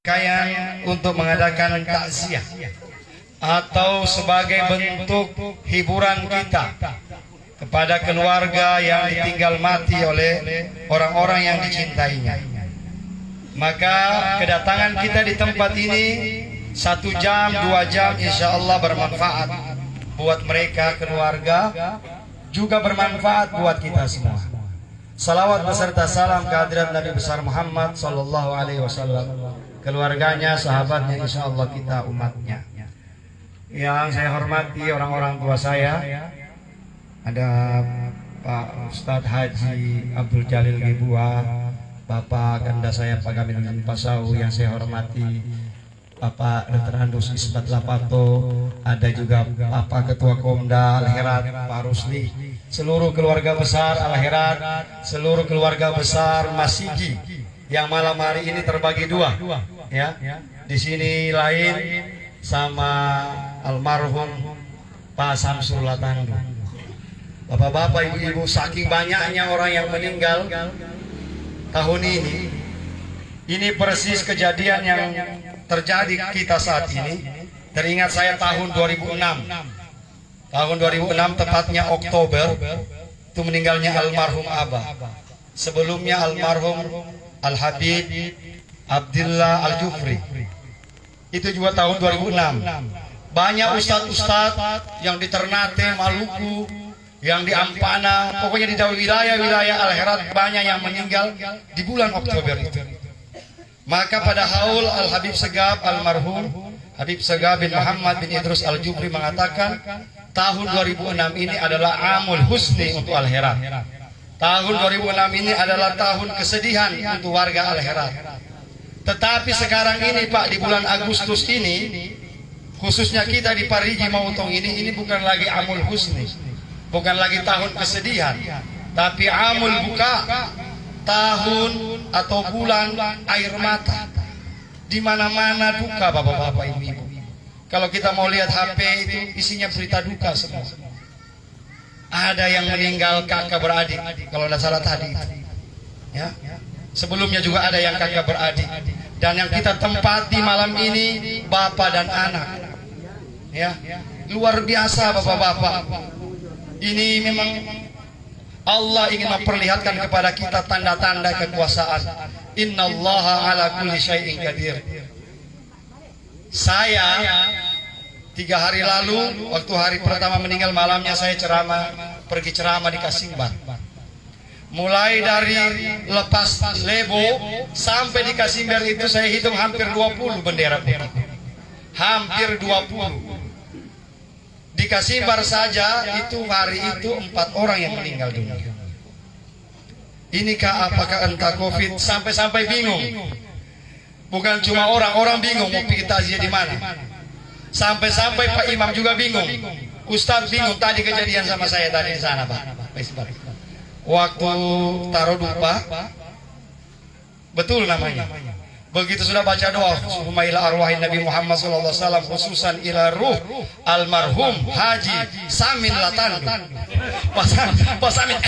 rangkaian untuk mengadakan takziah atau sebagai bentuk hiburan kita kepada keluarga yang ditinggal mati oleh orang-orang yang dicintainya. Maka kedatangan kita di tempat ini 1 jam 2 jam insya Allah bermanfaat buat mereka, keluarga, juga bermanfaat buat kita semua. Salawat beserta salam kehadirat Nabi besar Muhammad sallallahu alaihi wasallam, keluarganya, sahabatnya, insya Allah kita umatnya. Yang saya hormati orang-orang tua saya, ada Pak Ustadz Haji Abdul Jalil Gibua, Bapak Ganda saya Pak Gamin Pasau, yang saya hormati Bapak Dr. Andus Isbat Lapato, ada juga Bapak Ketua Komda Al-Herat Pak Rusli, seluruh keluarga besar Al-Herat, seluruh keluarga besar Masigi yang malam hari ini terbagi dua, ya. Di sini lain sama almarhum Pak Samsul Latandu. Bapak-bapak, ibu-ibu, saking banyaknya orang yang meninggal tahun ini persis kejadian yang terjadi kita saat ini. Teringat saya tahun 2006. Tahun 2006 tepatnya Oktober itu meninggalnya almarhum Abah. Sebelumnya almarhum Al-Habib Abdillah Al-Jufri. Itu juga tahun 2006. Banyak ustadz-ustadz yang di Ternate, Maluku, yang di Ampana, pokoknya di wilayah-wilayah Al-Herat banyak yang meninggal di bulan Oktober itu. Maka pada haul Al-Habib Segaf almarhum Habib Segaf bin Muhammad bin Idrus Al-Jufri mengatakan tahun 2006 ini adalah amul husni untuk Al-Herat. Tahun 2006 ini adalah tahun kesedihan untuk warga Al-Herat. Tetapi sekarang ini Pak, di bulan Agustus ini, khususnya kita di Parigi Mautong ini bukan lagi amul husni, bukan lagi tahun kesedihan, tapi amul buka, tahun atau bulan air mata. Di mana-mana duka bapak-bapak, ibu-ibu. Kalau kita mau lihat HP itu isinya berita duka semua. Ada yang meninggal kakak beradik, kalau tidak salah tadi. Ya. Sebelumnya juga ada yang kakak beradik. Dan yang kita tempati malam ini bapak dan anak. Ya. Luar biasa bapak-bapak. Ini memang Allah ingin memperlihatkan kepada kita tanda-tanda kekuasaan. Innallaha ala kulli syai'in qadir. Saya 3 hari lalu, waktu hari pertama meninggal, malamnya saya pergi ceramah di Kasimbar. Mulai dari lepas Lebo sampai di Kasimbar itu saya hitung hampir 20 bendera putih. Hampir 20. Di Kasimbar saja itu hari itu 4 orang yang meninggal dunia. Inikah apakah entah COVID, sampai bingung. Bukan cuma orang bingung mau pergi takziah di mana. Sampai Pak Imam juga bingung. Ustaz bingung, tadi kejadian sama saya tadi di sana Pak. Waktu taruh dupa, betul namanya. Begitu sudah baca doa, Summa ila arwahin Nabi Muhammad SAW, khususan ila ruh almarhum Haji Samin Latandu. Pak Samin,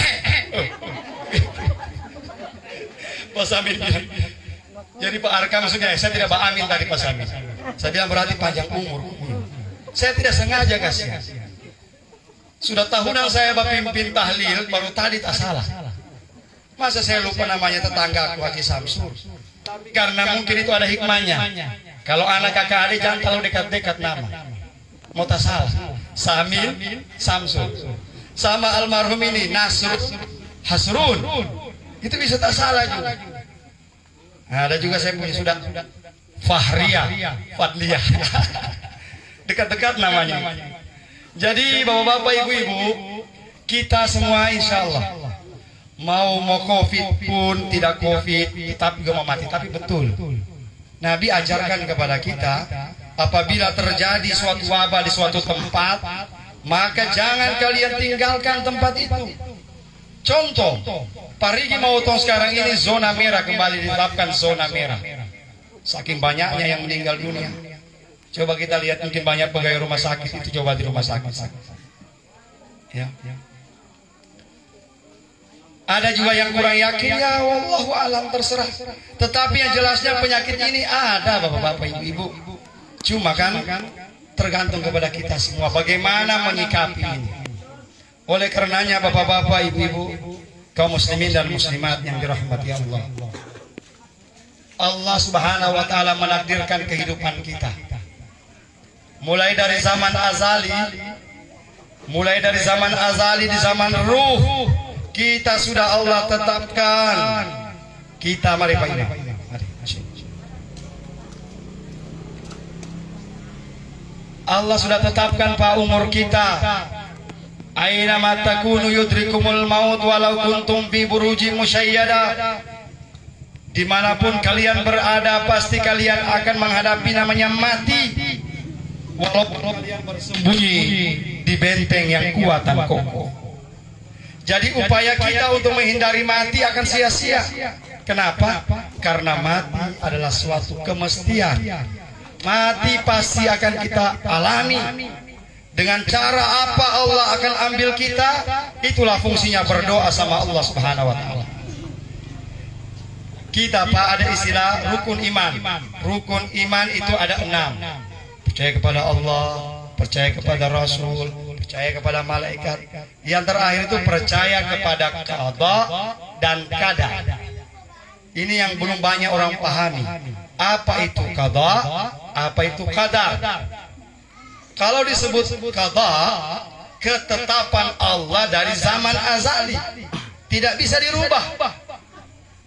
Pak Samin. Jadi Pak Arka maksudnya, saya tidak Pak Amin tadi Pak Samin. Saya bilang berarti panjang umur. Saya tidak sengaja kasih. Sudah tahunan saya pimpin tahlil, baru tadi tak salah. Masa saya lupa namanya tetangga aku Haji Samsul. Karena mungkin itu ada hikmahnya. Kalau anak kakak adik jangan terlalu dekat-dekat nama. Mau tak salah. Samin, Samsul. Sama almarhum ini Hasrun. Itu bisa tak salah juga. Nah, ada juga saya punya sudah Fadliyah. Dekat-dekat namanya. Jadi bapak-bapak, ibu-ibu, kita semua insya Allah mau COVID pun tidak COVID, tapi juga mau mati. Tapi betul, Nabi ajarkan kepada kita, apabila terjadi suatu wabah di suatu tempat, maka jangan kalian tinggalkan tempat itu. Contoh, Parigi Mautong sekarang ini zona merah, kembali ditetapkan zona merah. Saking banyaknya yang meninggal dunia. Coba kita lihat, mungkin banyak pegawai rumah sakit itu, coba di rumah sakit. Ya. Ada juga yang kurang yakin, ya wallahu alam, terserah. Tetapi yang jelasnya penyakit ini ada, bapak-bapak, ibu-ibu. Cuma kan tergantung kepada kita semua bagaimana menyikapi ini. Oleh karenanya bapak-bapak, ibu-ibu, kaum muslimin dan muslimat yang dirahmati Allah, Allah Subhanahu wa taala menakdirkan kehidupan kita. Mulai dari zaman azali, di zaman ruh, kita sudah Allah tetapkan. Kita mari Pak Imam. Allah sudah tetapkan Pak umur kita. Aina ma takunu yudrikumul maut walau kuntum fi burujin musyayyada. Dimanapun kalian berada, pasti kalian akan menghadapi namanya mati. Walaupun kalian bersembunyi di benteng yang kuat dan kokoh. Jadi upaya kita untuk menghindari mati akan sia-sia. Kenapa? Karena mati adalah suatu kemestian. Mati pasti akan kita alami. Dengan cara apa Allah akan ambil kita, itulah fungsinya berdoa sama Allah Subhanahu wa taala. Kita Pak ada istilah rukun iman. Rukun iman itu ada 6. Percaya kepada Allah, percaya kepada Rasul, percaya kepada malaikat. Yang terakhir itu percaya kepada qada dan qadar. Ini yang belum banyak orang pahami. Apa itu qada? Apa itu qadar? Kalau disebut qada, ketetapan Allah dari zaman azali, tidak bisa dirubah.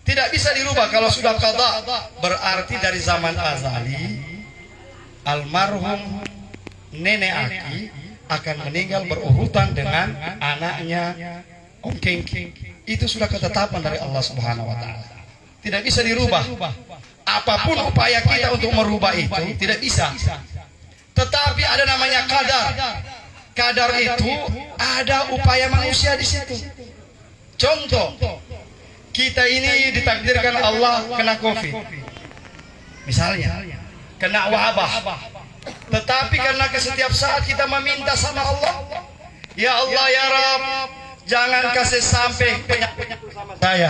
Tidak bisa dirubah. Kalau sudah qada, berarti dari zaman azali almarhum nenek Aki akan meninggal berurutan dengan anaknya Om King. Itu sudah ketetapan dari Allah Subhanahu wa taala. Tidak bisa dirubah. Apapun upaya kita untuk merubah itu tidak bisa. Tetapi ada namanya qadar. Qadar itu ada upaya manusia di situ. Contoh, kita ini ditakdirkan Allah kena COVID. Misalnya, kena wabah. Tetapi karena setiap saat kita meminta sama Allah, ya Allah ya Rabb, jangan kasih sampai penyakit itu sama saya.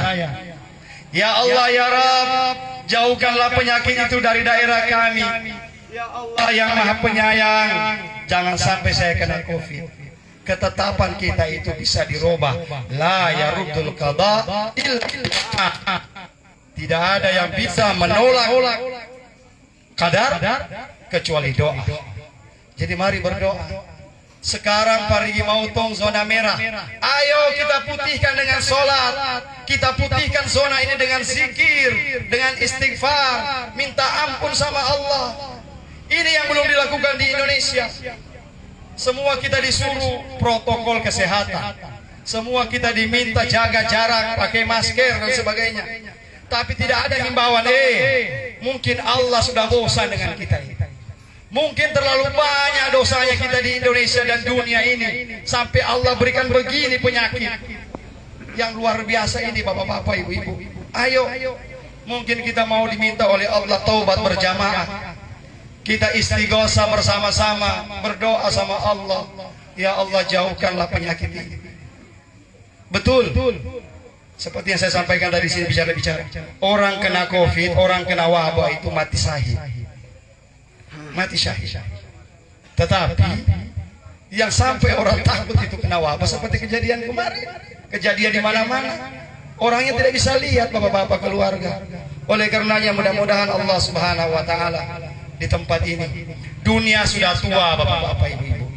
Ya Allah ya Rabb, jauhkanlah penyakit itu dari daerah kami. Ya Allah yang Maha Penyayang, jangan sampai saya kena COVID. Ketetapan kita itu bisa dirubah. La yaruddul qada illa. Tidak ada yang bisa menolak qadar kecuali doa. Jadi mari berdoa. Sekarang parigi mautong zona merah. Ayo kita putihkan dengan sholat. Kita putihkan zona ini dengan zikir, dengan istighfar, minta ampun sama Allah. Ini yang belum dilakukan di Indonesia. Semua kita disuruh protokol kesehatan. Semua kita diminta jaga jarak, pakai masker dan sebagainya. Tapi tidak ada himbauan. Mungkin Allah sudah bosan dengan kita ini. Mungkin terlalu banyak dosanya kita di Indonesia dan dunia ini, sampai Allah berikan begini penyakit yang luar biasa ini, bapak-bapak, ibu-ibu. Ayo, mungkin kita mau diminta oleh Allah taubat berjamaah. Kita istighosah bersama-sama, berdoa sama Allah. Ya Allah, jauhkanlah penyakit ini. Betul. Seperti yang saya sampaikan dari sini, bicara. Orang kena COVID, orang kena wabah itu mati syahid. Mati syahid. Tetapi yang sampai orang takut itu kena wabah seperti kejadian kemarin. Kejadian di mana-mana. Orangnya tidak bisa lihat, bapak-bapak, keluarga. Oleh karenanya mudah-mudahan Allah Subhanahu wa taala di tempat ini. Dunia sudah tua, bapak-bapak, ibu-ibu.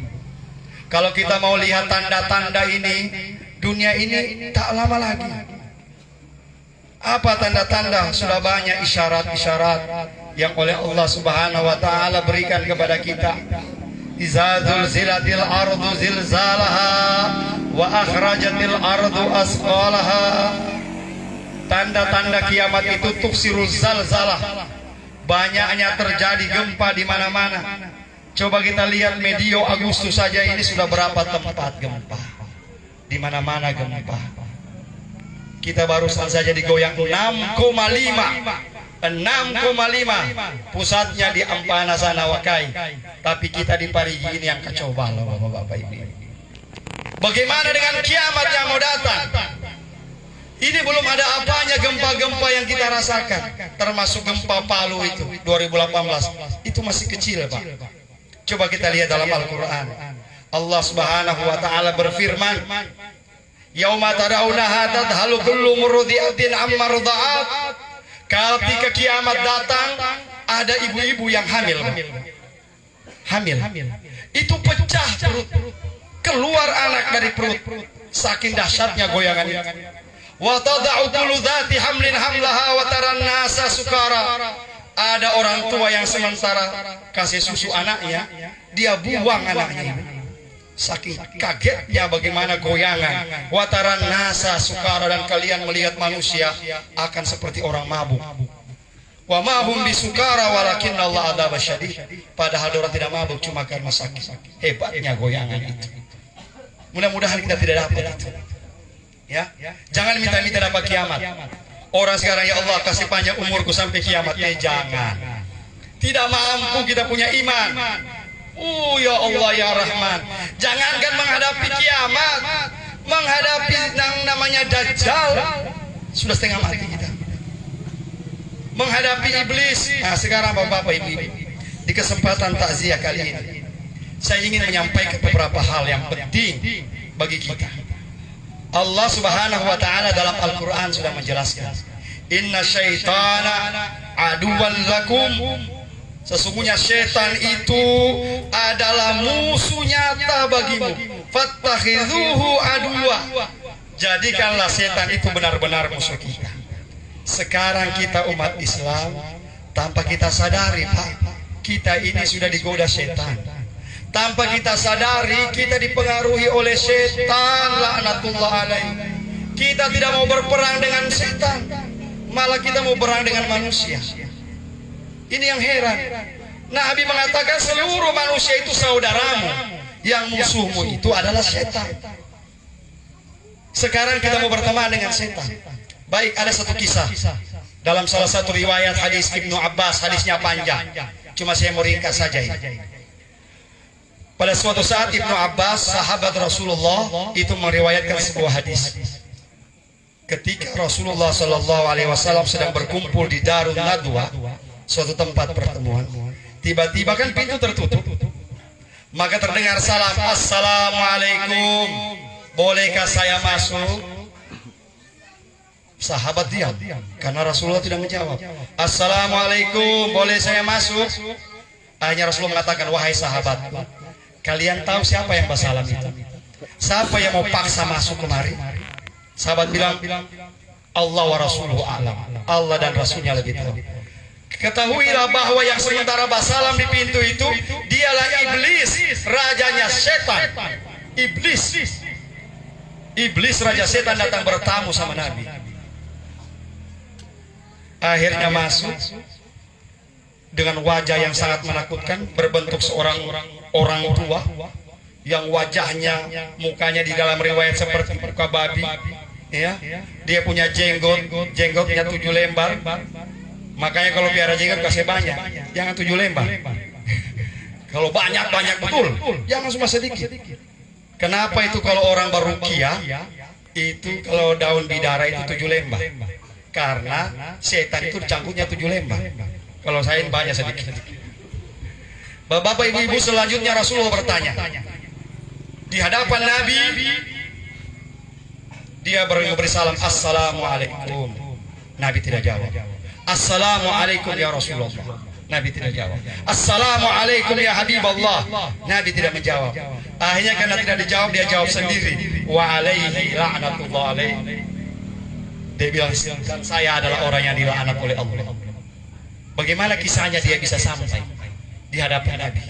Kalau kita mau lihat tanda-tanda ini, dunia ini tak lama lagi. Apa tanda-tanda? Sudah banyak isyarat-isyarat yang oleh Allah Subhanahu wa taala berikan kepada kita. Iza zulzilatil ardu zilzalaha wa akhrajatil ardu asqalaha. Tanda-tanda kiamat itu tuksiruz zalzalah. Banyaknya terjadi gempa di mana-mana. Coba kita lihat medio Agustus saja ini sudah berapa tempat gempa. Di mana-mana gempa. Kita barusan saja digoyang 6,5. 6,5 pusatnya di Ampana sana Wakai. Tapi kita di Parigi ini yang kacau balau, bapak-bapak, ibu. Bagaimana dengan kiamat yang mau datang? Ini belum ada apanya gempa-gempa yang kita rasakan, termasuk gempa Palu itu 2018. Itu masih kecil, Pak. Coba kita lihat dalam Al-Quran. Allah Subhanahu wa taala berfirman, "Yauma tarawunaha tadhalu kullu murdi'atin amma arda'at." Ketika kiamat datang, ada ibu-ibu yang hamil. Hamil. Itu pecah perut. Keluar anak dari perut. Saking dahsyatnya goyangan itu. Wa tada'u kullu dzati hamlin hamlaha wa taran nasa sukara. Ada orang tua yang sementara kasih susu anaknya, dia buang anaknya. Saking kagetnya bagaimana goyangan. Wa taran nasa sukara, dan kalian melihat manusia akan seperti orang mabuk. Wa ma hum bisukara walakin Allah adzab syadid. Padahal orang tidak mabuk, cuma karena sakit. Hebatnya goyangan itu. Mudah-mudahan kita tidak dapat itu. Ya, jangan minta-minta dapat kiamat. Orang sekarang, ya Allah kasih panjang umurku sampai kiamat. Jangan. Tidak mampu kita punya iman. Ya Allah ya Rahman. Jangankan menghadapi kiamat, menghadapi yang namanya Dajjal, sudah setengah mati kita. Menghadapi iblis. Nah, sekarang Bapak-bapak Ibu, di kesempatan takziah kali ini, saya ingin menyampaikan beberapa hal yang penting bagi kita. Allah Subhanahu wa taala dalam Al-Qur'an sudah menjelaskan, "Inna syaitana aduwwan lakum." Sesungguhnya setan itu adalah musuh nyata bagimu. Fattakhidhuhu aduwa. Jadikanlah setan itu benar-benar musuh kita. Sekarang kita umat Islam, tanpa kita sadari, Pak, kita ini sudah digoda setan. Tanpa kita sadari, kita dipengaruhi oleh setan, laknatullah alaih. Kita tidak mau berperang dengan setan, malah kita mau berang dengan manusia. Ini yang heran. Nabi mengatakan seluruh manusia itu saudaramu, yang musuhmu itu adalah setan. Sekarang kita mau berteman dengan setan. Baik, ada satu kisah dalam salah satu riwayat hadis Ibnu Abbas, hadisnya panjang, cuma saya mau ringkas saja ini. Pada suatu saat Ibnu Abbas, sahabat Rasulullah, itu meriwayatkan sebuah hadis. Ketika Rasulullah Shallallahu Alaihi Wasallam sedang berkumpul di Darun Nadwa, suatu tempat pertemuan, tiba-tiba kan pintu tertutup, maka terdengar salam, "Assalamualaikum, bolehkah saya masuk?" Sahabat diam, karena Rasulullah tidak menjawab. "Assalamualaikum, boleh saya masuk?" Akhirnya Rasulullah mengatakan, "Wahai sahabat, kalian tahu siapa yang bersalam itu? Siapa yang mau paksa masuk kemari?" Sahabat bilang, "Allah wa rasuluhu a'lam." Allah dan Rasulnya lebih tahu. Ketahuilah bahwa yang sementara bersalam di pintu itu dialah iblis, rajanya setan. Iblis raja setan datang bertamu sama Nabi. Akhirnya masuk dengan wajah yang sangat menakutkan, berbentuk seorang orang tua yang wajahnya, mukanya di dalam riwayat seperti muka babi, ya. Dia punya jenggotnya 7 lembar. Makanya kalau biara jenggot kasih banyak, jangan 7 lembar. Kalau banyak betul, jangan cuma sedikit. Kenapa itu? Kalau orang beruqyah itu kalau daun bidara itu 7 lembar, karena setan itu cangkuknya 7 lembar. Kalau saya banyak sedikit. Bapak ibu-ibu, selanjutnya Rasulullah bertanya di hadapan Nabi. Dia beri salam, "Assalamualaikum." Nabi tidak jawab. "Assalamualaikum ya Rasulullah." Nabi tidak jawab. "Assalamualaikum ya Habiballah." Nabi tidak menjawab. Akhirnya karena tidak dijawab, dia jawab sendiri, "Wa alaihi la'natullah alaihi." Dia bilang, "Dan saya adalah orang yang dilaknat oleh Allah." Bagaimana kisahnya dia bisa sampai di hadapan Nabi?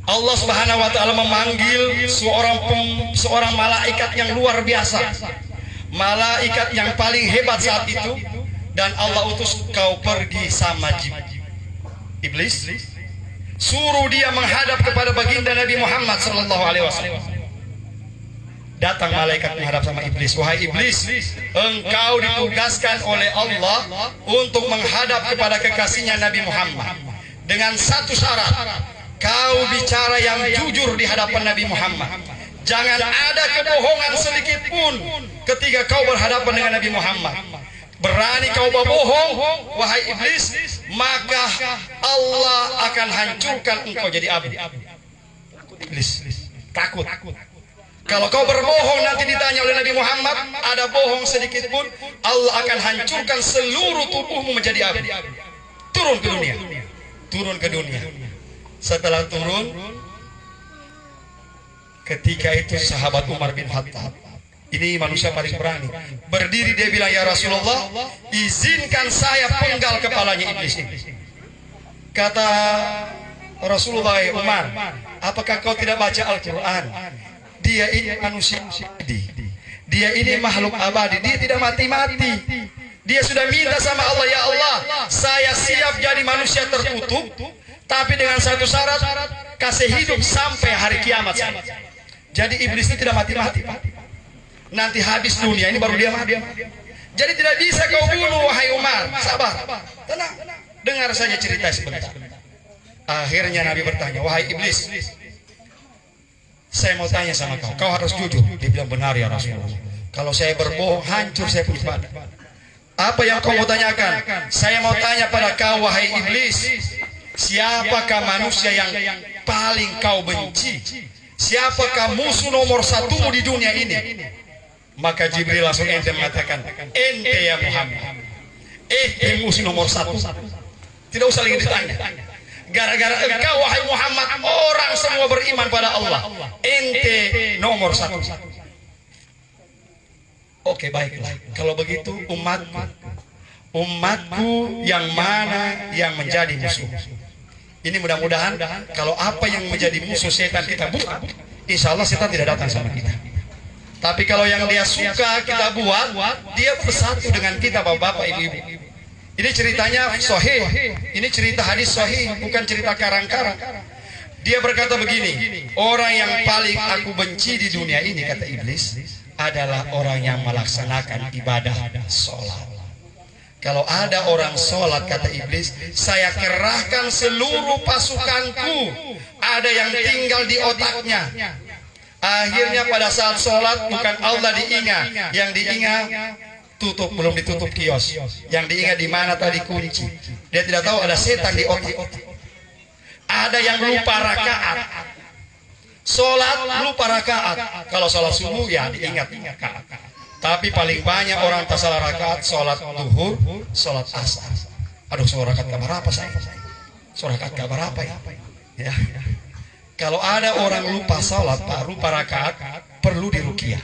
Allah Subhanahu wa taala memanggil seorang malaikat yang luar biasa, malaikat yang paling hebat saat itu, dan Allah utus, "Kau pergi sama iblis, suruh dia menghadap kepada baginda Nabi Muhammad sallallahu alaihi wasallam." Datang malaikat menghadap sama iblis. "Wahai iblis, engkau ditugaskan oleh Allah untuk menghadap kepada kekasihnya Nabi Muhammad dengan satu syarat. Kau bicara yang jujur di hadapan Nabi Muhammad. Jangan ada kebohongan sedikit pun ketika kau berhadapan dengan Nabi Muhammad. Berani kau berbohong, wahai iblis, maka Allah akan hancurkan engkau jadi abu. Iblis takut. Kalau kau berbohong nanti ditanya oleh Nabi Muhammad, ada bohong sedikit pun, Allah akan hancurkan seluruh tubuhmu menjadi abu. Turun ke dunia. Turun ke dunia. Setelah turun, ketika itu sahabat Umar bin Khattab, ini manusia paling berani, berdiri dia bilang, ya Rasulullah, izinkan saya penggal kepalanya iblis ini. Kata Rasulullah, Umar, apakah kau tidak baca Al-Quran? Dia ini manusia abadi, dia ini makhluk abadi, dia tidak mati-mati. Dia sudah minta sama Allah, ya Allah, saya siap jadi manusia terkutuk, tapi dengan satu syarat, kasih hidup sampai hari kiamat. Jadi iblis ini tidak mati-mati, nanti habis dunia ini baru dia mati. Jadi tidak bisa kau bunuh, wahai Umar. Sabar, tenang, dengar saja cerita sebentar. Akhirnya Nabi bertanya, wahai iblis, saya mau tanya sama kau, kau harus jujur. Dia bilang, benar ya Rasulullah, kalau saya berbohong hancur saya punya badan. Apa yang kau mau tanyakan? Saya mau tanya pada kau, wahai iblis, siapakah manusia yang paling kau benci? Siapakah musuh nomor satumu di dunia ini? Maka Jibril langsung ente mengatakan, ente ya Muhammad, musuh nomor satu. Tidak usah lagi ditanya. Gara-gara engkau wahai Muhammad, orang semua beriman pada Allah. Ente nomor satu. Oke, baiklah. Kalau begitu umatku yang mana yang menjadi musuh? Ini mudah-mudahan kalau apa yang menjadi musuh setan kita buka, insya Allah setan tidak datang sama kita. Tapi kalau yang dia suka kita buat, dia bersatu dengan kita, bapak-bapak, ibu-ibu. Ini ceritanya sahih. Ini cerita hadis sahih, bukan cerita karang-karang. Dia berkata begini, orang yang paling aku benci di dunia ini, kata iblis, adalah orang yang melaksanakan ibadah sholat. Kalau ada orang sholat, kata iblis, saya kerahkan seluruh pasukanku. Ada yang tinggal di otaknya. Akhirnya pada saat sholat bukan Allah diingat, yang diingat tutup, belum ditutup kios. Yang diingat di mana tadi kunci. Dia tidak tahu ada setan di otak. Ada yang lupa rakaat. Sholat lupa rakaat. Kalau sholat subuh ya diingat rakaat. Tapi paling banyak orang tak salah rakaat sholat duhur, sholat asar. Aduh, sholat rakaat kabar apa saya? Sholat rakaat kabar apa ya? Kalau ada orang lupa sholat, Pak, lupa rakaat, perlu diruqyah.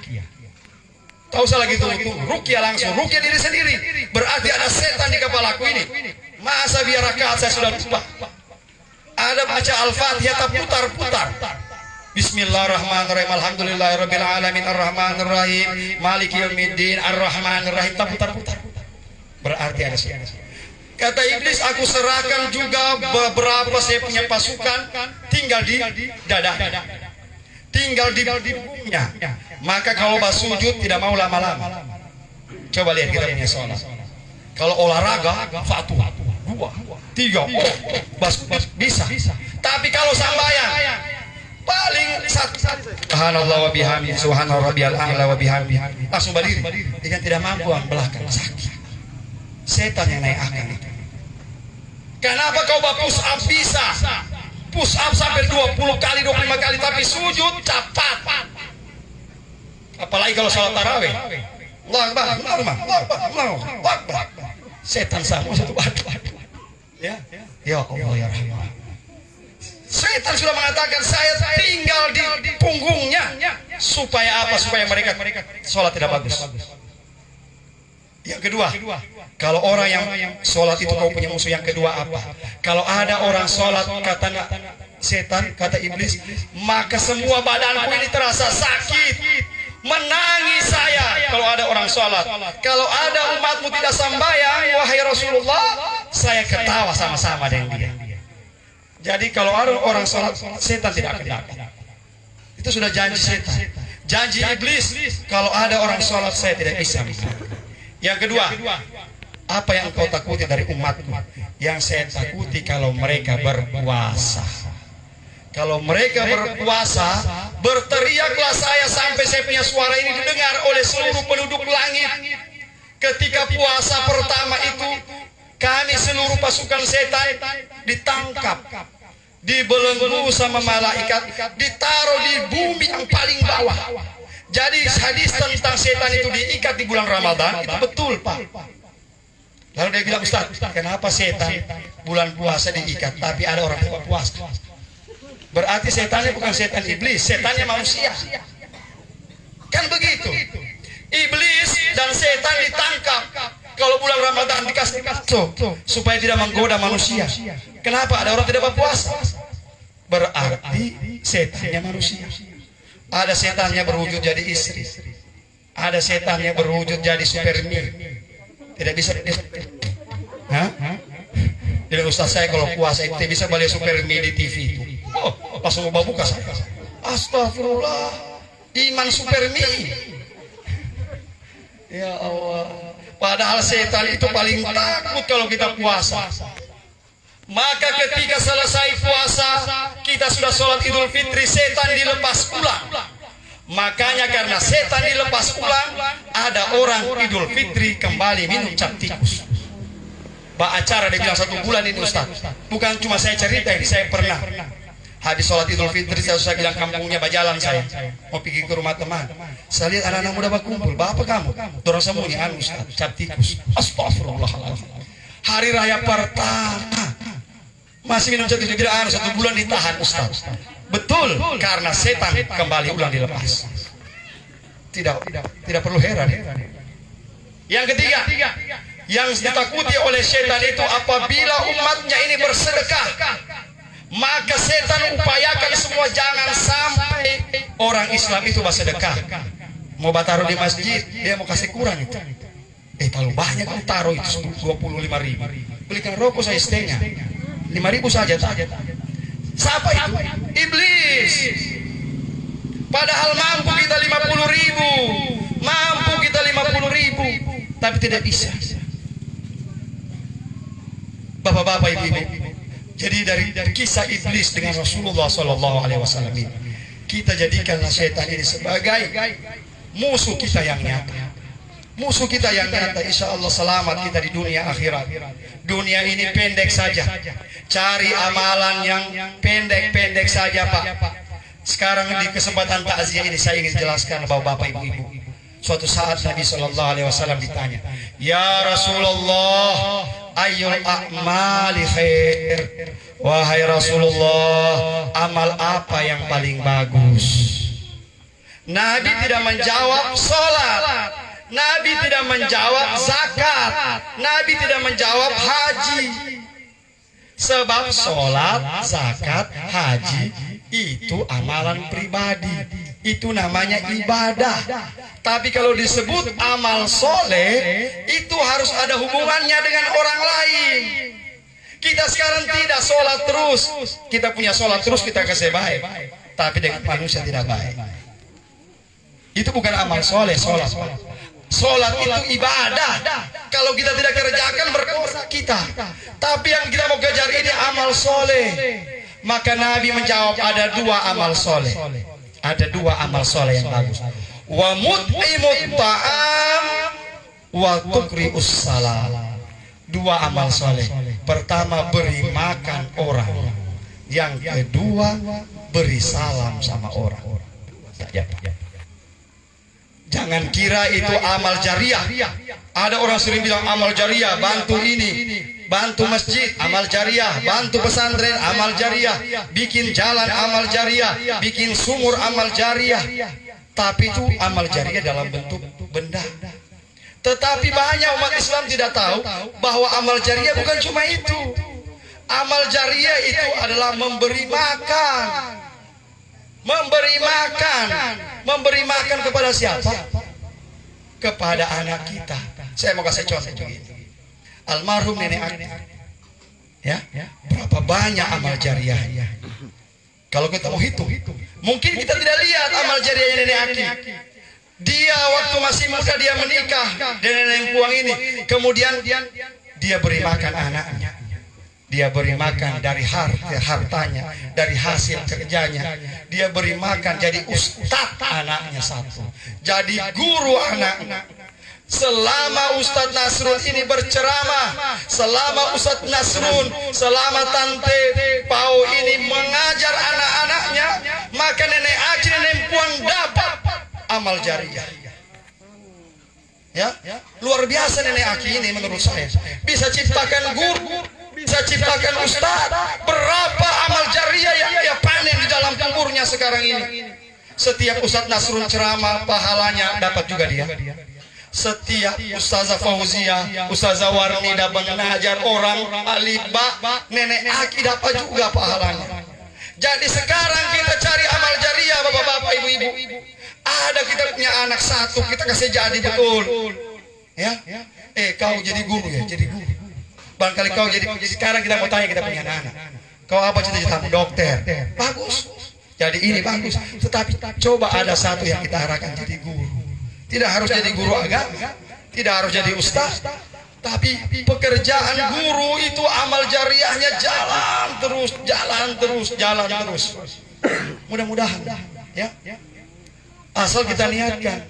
Tahu salah gitu, ruqyah langsung, ruqyah diri sendiri. Berarti ada setan di kepalaku ini. Masa biar rakaat saya sudah lupa? Ada baca Al-Fatihah tak putar-putar. Bismillahirrahmanirrahim. Alhamdulillahirabbil alamin arrahmanirrahim maliki yaumiddin arrahmanirrahim, tak putar-putar. Berarti ada setan. Kata iblis, aku serahkan juga beberapa saya punya pasukan tinggal di dada, tinggal di punggungnya. Maka kalau sujud tidak mau lama-lama. Coba lihat kita punya sholat. Kalau olahraga, 1, 2, 3, bisa. Tapi kalau sambayang, paling 1. Subhanallah wa bihamdihi, subhana rabbiyal a'la wa bihamdihi. Langsung berdiri. Dia tidak mampu belakang, sakit. Setan yang naik akal itu. Kenapa kau push up bisa? Push up sampai 20 kali, 25 kali, tapi sujud cepat. Apalagi kalau salat tarawih. Allahu Akbar, Allahu Akbar. Setan sama satu batu. Ya Allah ya Rahman. Setan sudah mengatakan saya tinggal di punggungnya. Supaya apa? Supaya mereka sholat tidak bagus. Yang kedua, kalau orang yang sholat itu kau punya musuh. Yang kedua apa? Kalau ada orang sholat, kata setan, kata iblis, maka semua badanku ini terasa sakit, menangis saya. Kalau ada orang sholat, kalau ada umatmu tidak sembahyang, wahai Rasulullah, saya ketawa sama-sama dengan dia. Jadi kalau ada orang sholat, setan tidak akan datang. Itu sudah janji setan, janji iblis. Kalau ada orang sholat, saya tidak bisa. Yang kedua, apa yang kau takuti dari umatku? Yang saya takuti kalau mereka berpuasa. Kalau mereka berpuasa, Berteriaklah saya sampai saya punya suara ini didengar oleh seluruh penduduk langit. Ketika puasa pertama itu, kami seluruh pasukan setan ditangkap, dibelenggu sama malaikat, ditaruh di bumi yang paling bawah. Jadi hadis tentang setan itu diikat di bulan Ramadan itu betul, Pak. Lalu dia bilang, Ustaz, kenapa setan bulan puasa diikat tapi ada orang yang puasa? Berarti setannya bukan setan iblis, setannya manusia. Kan begitu. Iblis dan setan ditangkap kalau bulan Ramadan, dikasih kacau supaya tidak menggoda manusia. Kenapa ada orang tidak berpuasa? Berarti setannya manusia. Ada setannya berwujud jadi istri, ada setannya berwujud jadi supermi. Tidak bisa. Hah? Jadi Ustaz, saya kalau puasa itu bisa balik supermi di TV itu. Oh, langsung buka saya. Astagfirullah, iman supermi. Ya Allah. Padahal setan itu paling takut kalau kita puasa. Maka ketika selesai puasa, kita sudah sholat Idul Fitri, setan dilepas pulang. Makanya karena setan dilepas pulang, ada orang Idul Fitri kembali minum cap tikus. Pak acara dia bilang 1 bulan ini Ustaz. Bukan cuma saya cerita ini, saya pernah. Habis sholat Idul Fitri saya bilang kampungnya berjalan saya. Mau pergi ke rumah teman. Saya lihat anak-anak muda berkumpul. Bapak kamu? Dorong semuanya Ustaz, cap tikus. Astagfirullahaladzim. Hari raya pertama masih minum cap tikus. 1 bulan ditahan Ustaz. Betul, karena setan kembali ulang dilepas. Tidak perlu heran. Yang ketiga, yang ditakuti oleh setan itu apabila umatnya ini bersedekah, maka setan upayakan semua jangan sampai orang Islam itu bersedekah. Mau taruh di masjid, dia mau kasih kurang itu. Terlalu banyak aku taruh itu 25.000. Belikan rokok saya setengah, 5.000 saja. Siapa itu? Iblis. Padahal mampu kita 50.000, mampu kita 50.000, tapi tidak bisa. Bapak-bapak, ibu-ibu. Jadi dari kisah iblis dengan Rasulullah SAW ini, kita jadikanlah setan ini sebagai musuh kita yang nyata. Musuh kita yang nyata, insya Allah selamat kita di dunia akhirat. Dunia ini pendek saja. Cari amalan yang pendek-pendek saja, Pak. Sekarang di kesempatan takziah ini saya ingin jelaskan bahwa Bapak Ibu-ibu. Suatu saat Nabi SAW ditanya, Ya Rasulullah, ayyul a'mali khair. Wahai Rasulullah, amal apa yang paling bagus? Nabi tidak menjawab sholat, Nabi tidak menjawab zakat, Nabi tidak menjawab haji. Sebab sholat, zakat, haji itu amalan pribadi, itu namanya ibadah. Tapi kalau disebut amal soleh, itu harus ada hubungannya dengan orang lain. Kita sekarang tidak sholat terus, kita punya sholat terus kita kasih baik, tapi dengan manusia tidak baik. Itu bukan amal soleh. Sholat itu ibadah. Kalau kita tidak kerjakan berdosa kita. Tapi yang kita mau kejar ini amal soleh. Maka Nabi menjawab ada 2 amal soleh. Ada 2 amal soleh yang bagus. Wa mut'imut ta'am wa tuqri'us salam. 2 amal soleh. Pertama, beri makan orang. Yang kedua, beri salam sama orang. Jangan kira itu amal jariah. Ada orang sering bilang amal jariah, bantu ini, bantu masjid, amal jariah, bantu pesantren, amal jariah, bikin jalan, amal jariah, bikin sumur, amal jariah. Tapi itu amal jariah dalam bentuk benda. Tetapi banyak umat Islam tidak tahu bahwa amal jariah bukan cuma itu. Amal jariah itu adalah memberi makan. Memberi makan kepada siapa? Kepada anak kita. Saya mau kasih contoh begitu. Almarhum nenek Aki, ya, berapa banyak amal jariahnya? Kalau kita mau hitung, mungkin kita tidak lihat amal jariahnya nenek Aki. Dia waktu masih muda dia menikah dengan nenek Puang ini, kemudian dia beri makan anaknya. Dia beri makan dari hartanya, dari hasil kerjanya. Dia beri makan jadi ustadz anaknya satu, jadi guru anaknya. Selama Ustadz Nasrun ini berceramah, selama Ustadz Nasrun, selama Tante Pau ini mengajar anak-anaknya, maka nenek Aki, nenek Puang dapat amal jariah. Ya, luar biasa nenek Aki ini menurut saya. Bisa ciptakan guru, bisa ciptakan ustadz. Berapa amal jariah yang dia panen di dalam kuburnya sekarang ini. Setiap Ustadz Nasrun ceramah, pahalanya dapat juga dia. Setiap Ustazah Fauzia, Ustazah Warni dapat mengajar orang alibak, nenek Aki dapat juga pahalanya. Jadi sekarang kita cari amal jariah, bapak-bapak, ibu-ibu. Ada kita punya anak satu, kita kasih jadi betul. Ya, kau jadi guru ya, jadi guru. Barangkali kau jadi, sekarang kita mau tanya kita punya anak. Kau apa cita-citamu? Dokter. Bagus. Jadi ini bagus. Tetapi coba ada satu yang kita harapkan jadi guru. Tidak harus jadi guru agama, tidak harus jadi ustaz, tapi pekerjaan guru itu amal jariahnya jalan terus, jalan terus, jalan terus. Mudah-mudahan, ya. Asal kita niatkan.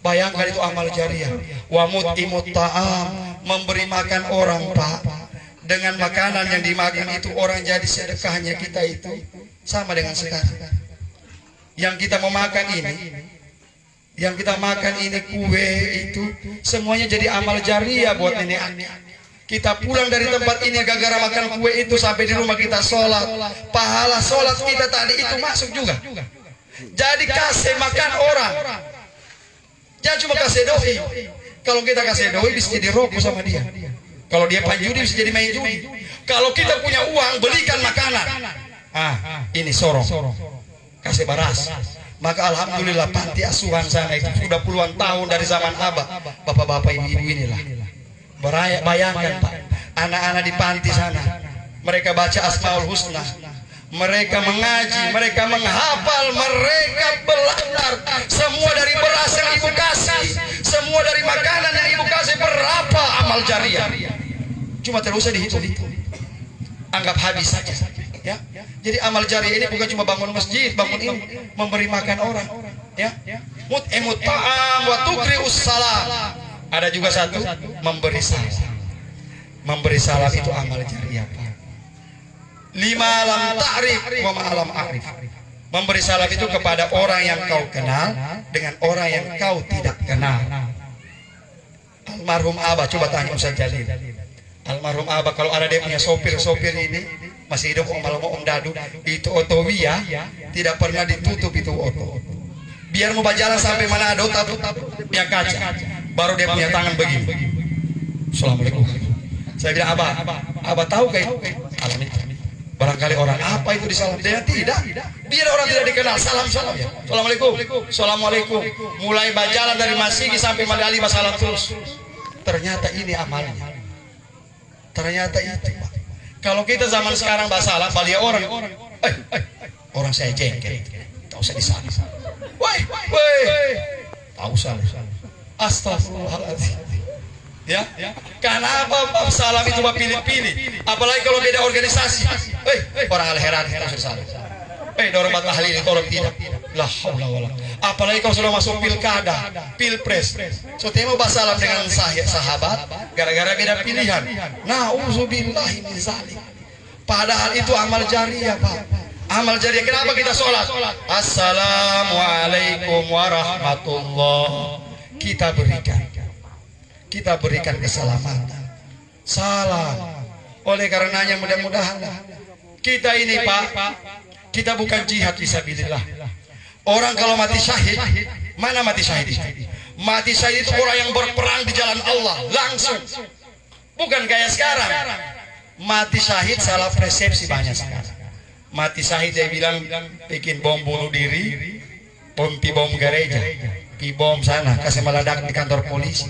Bayangkan itu amal jariah. Wa mut'imut ta'am, memberi makan orang, Pak. Dengan makanan yang dimakan itu orang jadi sedekahnya kita itu sama dengan sekarang. Yang kita mau makan ini, yang kita makan ini kue itu semuanya jadi amal jariah buat nenek Aki. Kita pulang dari tempat ini gara-gara makan kue itu sampai di rumah kita sholat, pahala sholat kita tadi itu masuk juga. Jadi kasih makan orang, jangan cuma kasih doi. Kalau kita kasih doi bisa jadi rokok sama dia. Kalau dia panjudi bisa jadi main judi. Kalau kita punya uang belikan makanan, ini sorong, kasih baras. Maka alhamdulillah panti asuhan sana itu sudah puluhan tahun dari zaman abah, bapak-bapak ibu-ibu inilah. Bayangkan Pak, anak-anak di panti sana, mereka baca Asmaul Husna, mereka mengaji, mereka menghafal, mereka belajar, semua dari beras yang ibu kasih, semua dari makanan yang ibu kasih. Berapa amal jariah? Cuma tidak usah dihitung-hitung, anggap habis saja. Ya, jadi amal jariah ini bukan cuma bangun masjid, bangun ini, memberi makan orang. Ya, mut'imut ta'am wa tuqri'us salam. Ada juga satu, memberi salam. Memberi salam itu amal jariah. Lima lam ta'rif wa ma'alam a'rif. Memberi salam itu kepada orang yang kau kenal dengan orang yang kau tidak kenal. Almarhum Abah, coba tanya Ustaz Jalil. Almarhum Abah kalau ada dia punya sopir ini masih hidup, Om Dadu, itu otowia tidak pernah ditutup itu oto. Biar mau berjalan sampai mana ada punya kaca, baru dia punya tangan begini. Assalamualaikum. Saya bilang Abah tahu kayak alamin. Barangkali orang apa itu disalam, dia tidak. Biar orang tidak dikenal, salam ya. Assalamualaikum, assalamualaikum. Mulai berjalan dari Masigi sampai Mandali salam terus. Ternyata ini amalnya. Ternyata itu. Kalau kita zaman sekarang basalah, balik orang, orang saya jengkel, tak usah disalam. Woi, tak usah. Astagfirullahaladzim. Ya, karena apa? Salam itu pilih-pilih. Apalagi kalau beda organisasi. Orang al-herat tak usah salam. Dorong tahlil itu orang tidak. La haula wala. Apalagi kalau sudah masuk pilkada, pilpres. So temu basalam dengan sahabat gara-gara beda pilihan. Nauzubillahi min zalik. Padahal itu amal jariah, Pak. Amal jariah. Kenapa kita sholat? Assalamualaikum warahmatullah. Kita berikan keselamatan. Salam. Oleh karenanya mudah-mudahan kita ini, Pak, kita bukan jihad fisabilillah. Orang kalau mati syahid, mana mati syahid? Mati syahid itu orang yang berperang di jalan Allah langsung. Bukan kayak sekarang. Mati syahid salah persepsi banyak sekarang. Mati syahid dia bilang bikin bom bunuh diri, pi bom gereja, pi bom sana, kasih meledak di kantor polisi.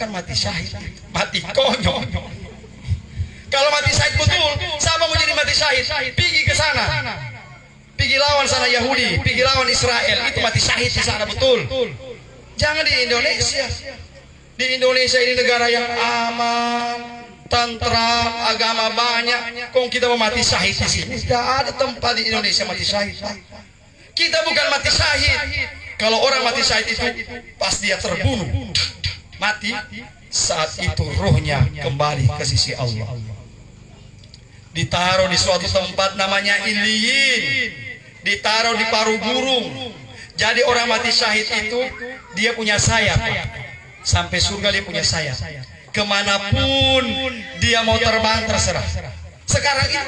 Kan mati syahid, mati konyol. Kalau mati syahid betul, siapa mau jadi mati syahid? Pergi ke sana. Pergi lawan sana Yahudi, pergi lawan Israel, itu mati syahid di sana betul. Jangan di Indonesia. Di Indonesia ini negara yang aman, tentram, agama banyak. Kok kita mau mati syahid di sini? Tidak ada tempat di Indonesia mati syahid. Kita bukan mati syahid. Kalau orang mati syahid itu pas dia terbunuh, mati, saat itu ruhnya kembali ke sisi Allah. Ditaruh di suatu tempat namanya Iliyin, ditaruh di paru burung. Jadi orang mati syahid itu dia punya sayap, sampai surga dia punya sayap. Kemanapun dia mau terbang terserah. Sekarang ini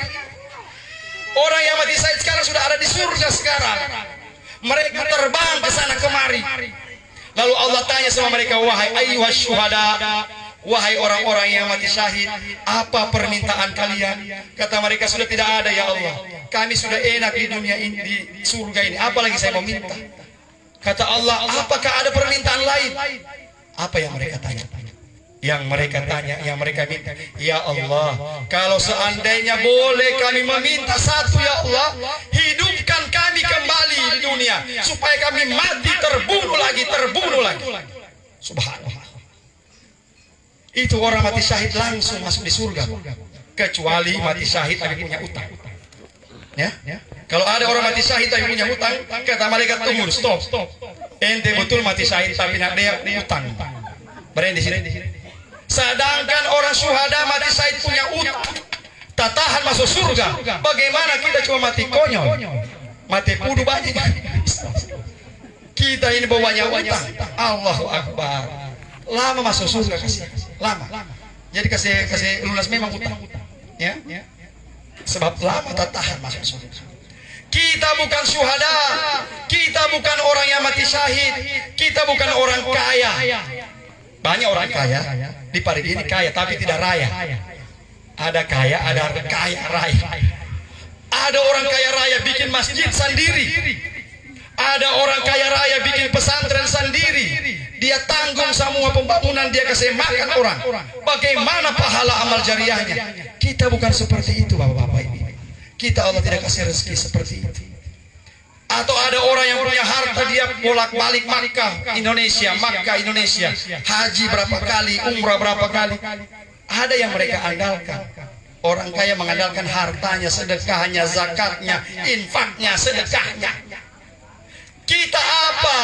orang yang mati syahid sekarang sudah ada di surga sekarang. Mereka terbang ke sana kemari. Lalu Allah tanya sama mereka, wahai ayyuhas syuhada, wahai orang-orang yang mati syahid, apa permintaan kalian? Kata mereka, sudah tidak ada ya Allah. Kami sudah enak di dunia ini, di surga ini. Apalagi saya mau minta? Kata Allah, apakah ada permintaan lain? Apa yang mereka tanya? Yang mereka tanya, yang mereka minta, ya Allah, kalau seandainya boleh kami meminta satu ya Allah, hidupkan kami kembali di dunia supaya kami mati terbunuh lagi. Subhanallah. Itu orang mati syahid langsung masuk di surga, kecuali mati syahid tapi punya utang. Ya? Kalau ada orang mati syahid tapi punya utang, kata malaikat tunggu, stop. Ente betul mati syahid tapi nak dia utang. Berhenti di sini. Sedangkan orang syuhada mati syahid punya utang, tak tahan masuk surga. Bagaimana kita cuma mati konyol, mati pudu banyak. Kita ini bawanya utang. Allahu Akbar. Lama masuk surga kasih. Lama. Jadi kasih lunas memang utang. Ya. Sebab lama tak tahan masuk surga. Kita bukan syuhada, kita bukan orang yang mati syahid, kita bukan orang kaya. Banyak orang kaya di Parigi ini kaya tapi tidak raya. Ada kaya, ada kaya raya. Ada orang kaya raya bikin masjid sendiri. Ada orang kaya raya bikin pesantren sendiri. Dia tanggung semua pembangunan, dia kasih makan orang. Bagaimana pahala amal jariahnya? Kita bukan seperti itu, bapak-bapak ini. Kita Allah tidak kasih rezeki seperti itu. Atau ada orang yang punya harta, dia bolak-balik Makkah Indonesia, haji berapa kali, umrah berapa kali. Ada yang mereka andalkan. Orang kaya mengandalkan hartanya, sedekahnya, zakatnya, infaknya, sedekahnya. Kita apa?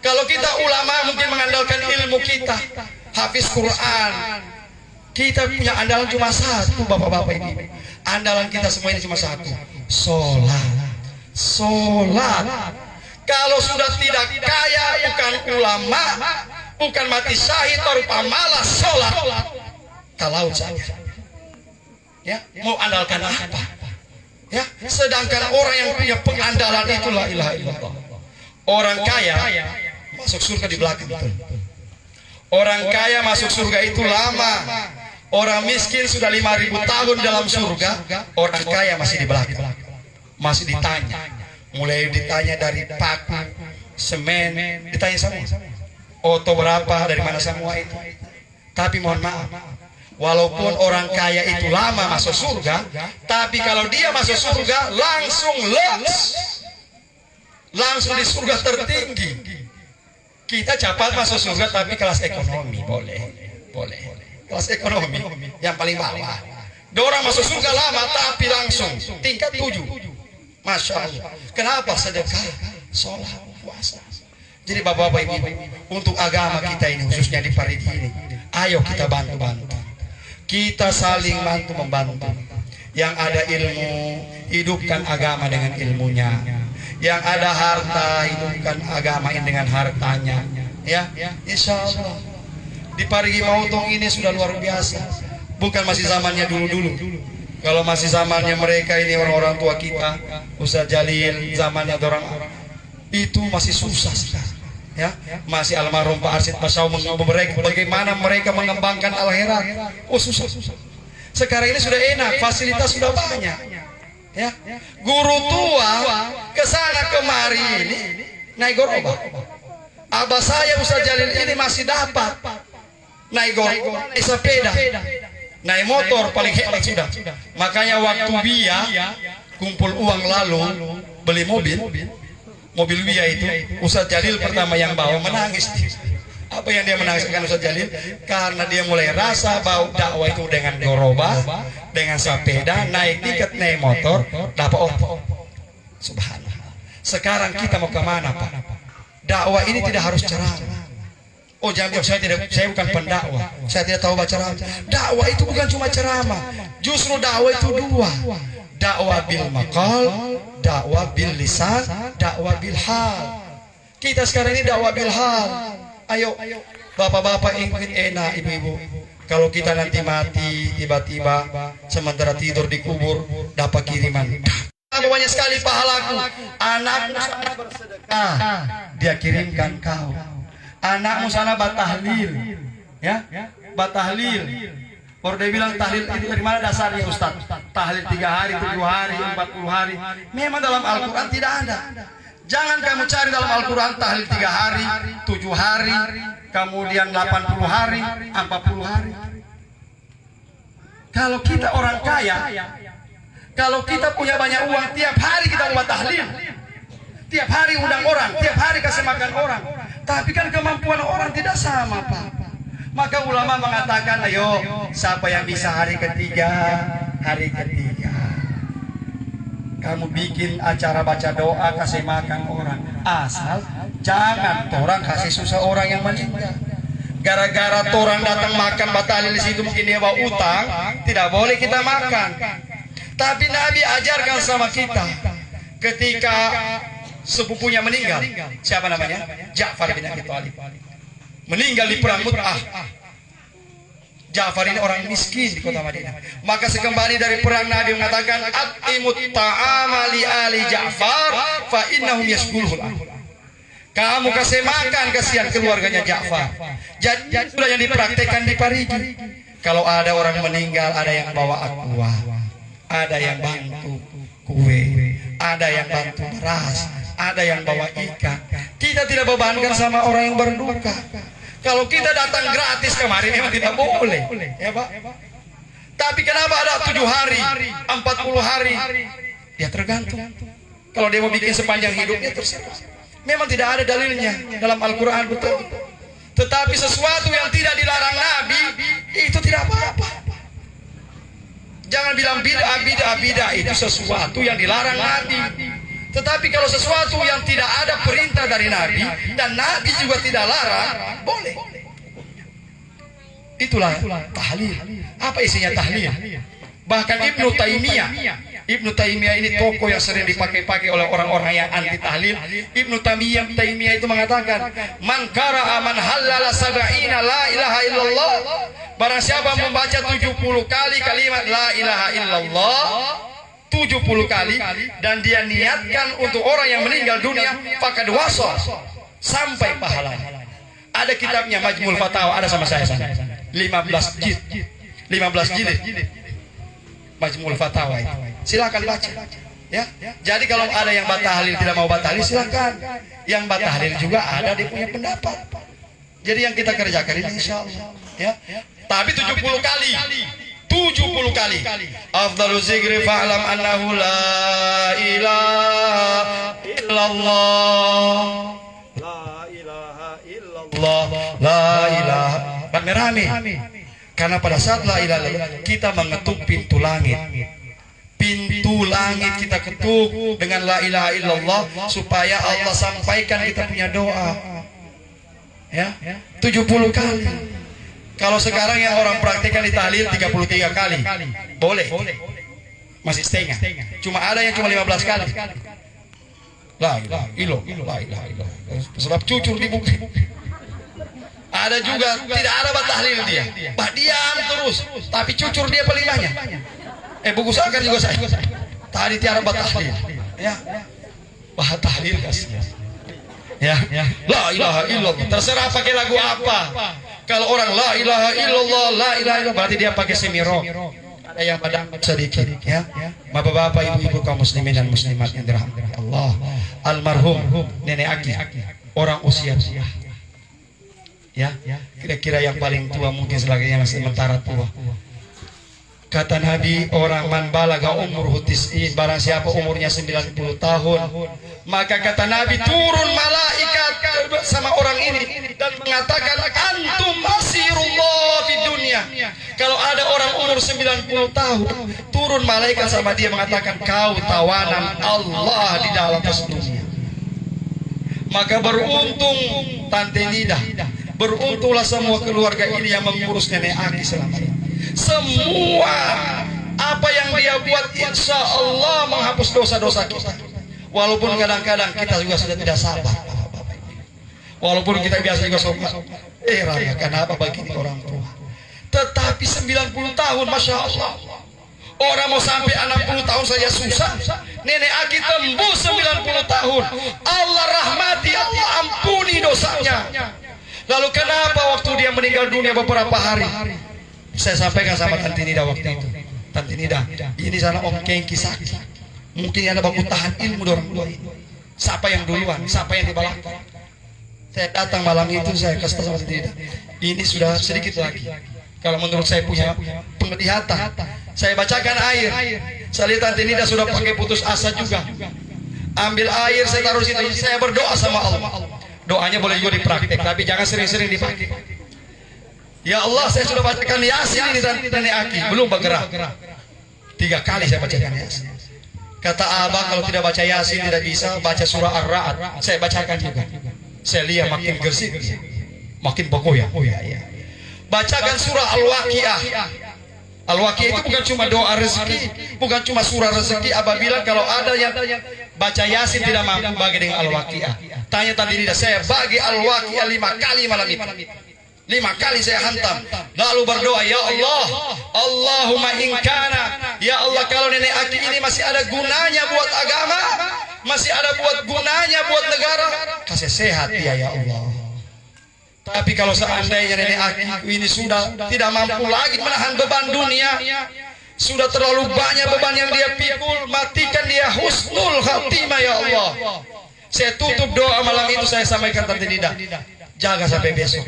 Kalau kita ulama mungkin mengandalkan ilmu kita, hafiz Quran. Kita punya andalan cuma satu, bapak-bapak ini. Andalan kita semua ini cuma satu, sholat. Kalau sudah tidak kaya, bukan ulama, bukan mati syahid, baru pamalas sholat, kalau saja. Ya, mau andalkan apa? Ya, sedangkan orang yang punya pengandalan itu la ilaha illallah. Orang kaya masuk surga di belakang. Orang kaya masuk surga itu lama. Orang miskin sudah 5.000 tahun dalam surga. Orang kaya masih di belakang. Masih ditanya, mulai ditanya dari paku, semen, ditanya semua. Oto berapa, dari mana semua itu. Tapi mohon maaf, walaupun orang kaya itu lama masuk surga, tapi kalau dia masuk surga langsung di surga tertinggi. Kita cepat masuk surga tapi kelas ekonomi boleh. Kelas ekonomi yang paling bawah. Orang masuk surga lama tapi langsung tingkat 7. Masya Allah. Kenapa? Sedekah, sholat, puasa. Jadi bapak-bapak ibu, untuk agama kita ini khususnya di Parigi ini, ayo kita bantu-bantu. Kita saling bantu-membantu. Yang ada ilmu, hidupkan agama dengan ilmunya. Yang ada harta, hidupkan agama ini dengan hartanya. Ya, insya Allah. Di Parigi Mautong ini sudah luar biasa. Bukan masih zamannya dulu-dulu. Kalau masih zamannya mereka ini orang-orang tua kita, Ustaz Jalil, zamannya orang itu masih susah sekali. Ya, masih almarhum Pak Arsyid Masau bagaimana mereka mengembangkan akhirat. Oh susah. Sekarang ini sudah enak, fasilitas sudah banyak. Ya, guru tua ke sana kemari ini naik gerobak. Abah saya Ustaz Jalil ini masih dapat naik gerobak, naik sepeda. Naik motor paling hebat sudah. Makanya waktu Bia kumpul uang lalu beli mobil Bia itu, Ustaz Jalil pertama yang bawa, menangis. Apa yang dia menangiskan Ustaz Jalil? Karena dia mulai rasa bau dakwah itu dengan gerobak, dengan sepeda, naik tiket, naik motor, dapat subhanallah. Sekarang kita mau kemana Pak? Dakwah ini tidak harus ceramah. Oh jangan bilang saya bukan pendakwah, saya tidak tahu baca ceramah. Dakwah itu bukan cuma ceramah, justru dakwah itu dua. Dakwah bil maqal, dakwah bil lisan, dakwah bil hal. Kita sekarang ini dakwah bil hal. Ayo, bapak-bapak ingin enak, ibu-ibu. Kalau kita nanti mati tiba-tiba sementara tidur di kubur dapat kiriman. Banyak sekali pahalaku. Anakmu sana bersedekah, dia kirimkan kau. Anakmu sana batahlil, ya, batahlil. Baru dia bilang tahlil itu dari mana dasarnya Ustaz? Tahlil 3 hari, 7 hari, 40 hari. Memang dalam Al-Quran tidak ada. Jangan kamu cari dalam Al-Quran tahlil 3 hari, 7 hari, kemudian 80 hari, 40 hari. Kalau kita orang kaya, kalau kita punya banyak uang, tiap hari kita buat tahlil, tiap hari undang orang, tiap hari kasih makan orang. Tapi kan kemampuan orang tidak sama Pak. Maka ulama mengatakan, ayo siapa yang bisa hari ketiga, kamu bikin acara baca doa, kasih makan orang. Asal jangan orang kasih susah orang yang meninggal. Gara-gara orang datang makan batalil di situ, mungkin dia bawa utang, tidak boleh kita makan. Tapi Nabi ajarkan sama kita, ketika sepupunya meninggal, siapa namanya? Ja'far bin Abi Thalib. Meninggal di perang Mut'ah. Ja'far ini orang miskin di kota Madinah. Maka sekembali dari perang Nabi mengatakan, "Atimut ta'ama li ali Ja'far fa innahum yashghuluhum." Kamu kasih makan kasihan keluarganya Ja'far. Jadi sudah yang dipraktekkan di Parigi. Kalau ada orang meninggal, ada yang bawa aqua, ada yang bantu kue, ada yang bantu beras, ada yang bawa ikan. Kita tidak bebankan sama orang yang berduka. Kalau kita datang gratis kemarin memang tidak boleh, ya Pak. Tapi kenapa ada 7 hari, 40 hari? Ya tergantung. Kalau dia mau bikin sepanjang hidupnya terserah. Memang tidak ada dalilnya dalam Al-Quran betul. Tetapi sesuatu yang tidak dilarang Nabi itu tidak apa-apa. Jangan bilang bid'ah itu sesuatu yang dilarang Nabi. Tetapi kalau sesuatu yang tidak ada perintah dari Nabi dan Nabi juga tidak larang, boleh. Itulah tahlil. Apa isinya tahlil? Bahkan Ibnu Taimiyah ini tokoh yang sering dipakai-pakai oleh orang-orang yang anti tahlil. Ibnu Taimiyah itu mengatakan, "Man qara'a man halala sab'ina la ilaha illallah." Barang siapa membaca 70 kali kalimat la ilaha illallah, 70 kali, dan dia niatkan untuk orang yang meninggal dunia, faqad wasal, sampai pahalanya. Ada kitabnya Majmul Fatawa, ada sama saya sana. 15 jilid. Majmul Fatawa itu. Silakan baca. Ya. Jadi kalau ada yang batahlil tidak mau batahlil, silakan. Yang batahlil juga ada dia punya pendapat. Jadi yang kita kerjakan ini insyaallah, ya. Tapi 70 kali. 70 kali. Afdalu zikri fa'lam annahu la ilaha illallah. La ilaha illallah. La ilaha. Rame-rame. Karena pada saat la ilaha illallah kita mengetuk pintu langit. Pintu langit kita ketuk dengan la ilaha illallah supaya Allah sampaikan kita punya doa. Ya, 70 kali. Kalau sekarang yang orang praktekkan di tahlil 33 kali, boleh, masih setengah. Cuma ada yang cuma 15 kali. La ilaha illallah. Sebab cucur di buku. Ada juga tidak ada tahlil dia, diam terus, tapi cucur dia paling banyak. Buku saya kan juga saya. Tadi tiara tahlil, ya, tahlil kasih. Ya, la ilaha illallah. Terserah pakai lagu apa. Kalau orang la ilaha illallah, berarti dia pakai semiro. Ada yang pada sedikit, ya. Bapak-bapak, ibu-ibu kaum muslimin dan muslimat yang dirahmati Allah. Almarhum nenek Aki, orang usia tua. Ya, kira-kira yang paling tua mungkin selagi yang sementara tua. Kata Nabi, orang man balaga umur hutis'in, barang siapa umurnya 90 tahun, Maka kata Nabi, turun malaikat sama orang ini dan mengatakan, antum masirullah di dunia. Kalau ada orang umur 90 tahun, turun malaikat sama dia mengatakan, kau tawanan Allah di dalam dunia. Maka beruntung Tante Nida, beruntunglah semua keluarga ini yang mengurus nenek Aki selama ini. Semua apa yang dia buat insya Allah menghapus dosa-dosa kita. Walaupun kadang-kadang kita juga sudah tidak sabar, walaupun kita biasa juga sobat, Raya kenapa begini orang tua? Tetapi 90 tahun, Masya Allah. Orang mau sampai 60 tahun saja susah. Nenek Aki tembus 90 tahun. Allah rahmati, Allah ampuni dosanya. Lalu kenapa waktu dia meninggal dunia beberapa hari? Saya sampaikan sama Tante Nida waktu itu. Tante Nida, ini sana Om Kengki sakit. Mungkin ada baku tahan ilmu orang tua ini. Siapa yang duluan? Siapa yang di belakang? Saya datang malam itu, saya kasih tahu sama Tante Nida, ini sudah sedikit lagi. Kalau menurut saya punya penglihatan, saya bacakan air. Saya lihat Tante Nida sudah pakai putus asa juga. Ambil air, saya taruh situ. Saya berdoa sama Allah. Doanya boleh juga dipraktek, tapi jangan sering-sering dipakai. Ya Allah, saya sudah bacakan Yasin ini Nenek Aki, belum bergerak. 3 kali saya bacakan Yasin. Kata Abang, kalau tidak baca Yasin tidak bisa, baca surah Ar-Ra'd. Saya bacakan juga. Saya lihat makin gersik, makin bergoyang. Bacakan surah Al-Waqiah. Al-Waqiah itu bukan cuma doa rezeki, bukan cuma surah rezeki. Apabila kalau ada yang baca Yasin tidak mampu bagi dengan Al-Waqiah, tanya Tante Nida, saya bagi Al-Waqiah 5 kali malam itu. 5 kali saya hantam, lalu berdoa, ya Allah, Allahumma inkana, ya Allah, kalau Nenek Aki ini masih ada gunanya buat agama, masih ada buat gunanya buat negara, kasih sehat dia ya Allah. Tapi kalau seandainya Nenek Aki ini sudah tidak mampu lagi menahan beban dunia, sudah terlalu banyak beban yang dia pikul, matikan dia husnul khatimah ya Allah. Saya tutup doa malam itu, saya sampaikan Tante Nida, jaga sampai besok.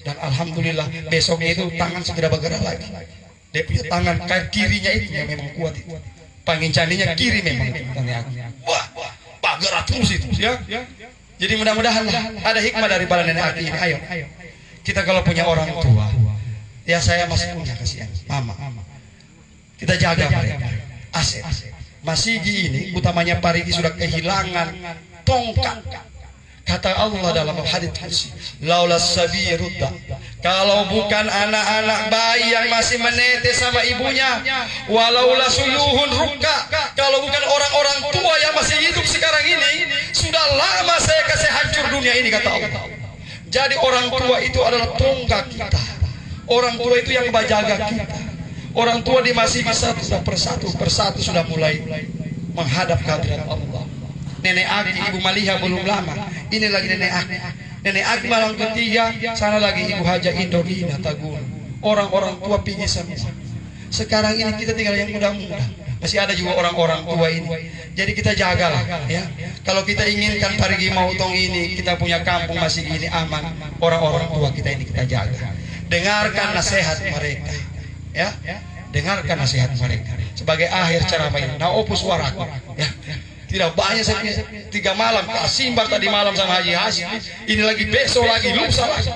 Dan alhamdulillah besoknya itu tangan sudah bergerak lagi. Dia punya tangan kayak kirinya itu yang memang kuat itu. Pangincandinya kiri memang itu. Wah, bergerak terus itu ya. Jadi mudah-mudahan ada hikmah daripada Nenek Aki ini. Ayo, kita kalau punya orang tua, ya saya masih punya kasihan, mama. Kita jaga mereka. Aset. Masigi ini utamanya Parigi sudah kehilangan tongkat. Kata Allah dalam hadits qudsi, laulas sabirudda, kalau bukan anak-anak bayi yang masih menetes sama ibunya, walaulah suyuhun rukka, kalau bukan orang-orang tua yang masih hidup sekarang ini, sudah lama saya kasih hancur dunia ini, kata Allah. Jadi orang tua itu adalah tonggak kita. Orang tua itu yang menjaga kita. Orang tua di masih bisa persatu sudah mulai menghadap kehadirat Allah. Nenek Aki, Ibu Maliha belum lama. Ini lagi Nenek Aki. Nenek Aki malam ketiga, sana lagi Ibu Haja Indolina Tagun. Orang-orang tua pergi semua. Sekarang ini kita tinggal yang muda-muda. Masih ada juga orang-orang tua ini. Jadi kita jagalah ya. Kalau kita inginkan Parigi Mautong ini kita punya kampung masih ini aman, orang-orang tua kita ini kita jaga. Dengarkan nasihat mereka. Ya. Dengarkan nasihat mereka. Sebagai akhir ceramah ini, nah opus suaraku ya. Tidak banyak, saya 3 malam Simbar tadi malam sama Haji Hasim, ini lagi besok lagi lusa lagi.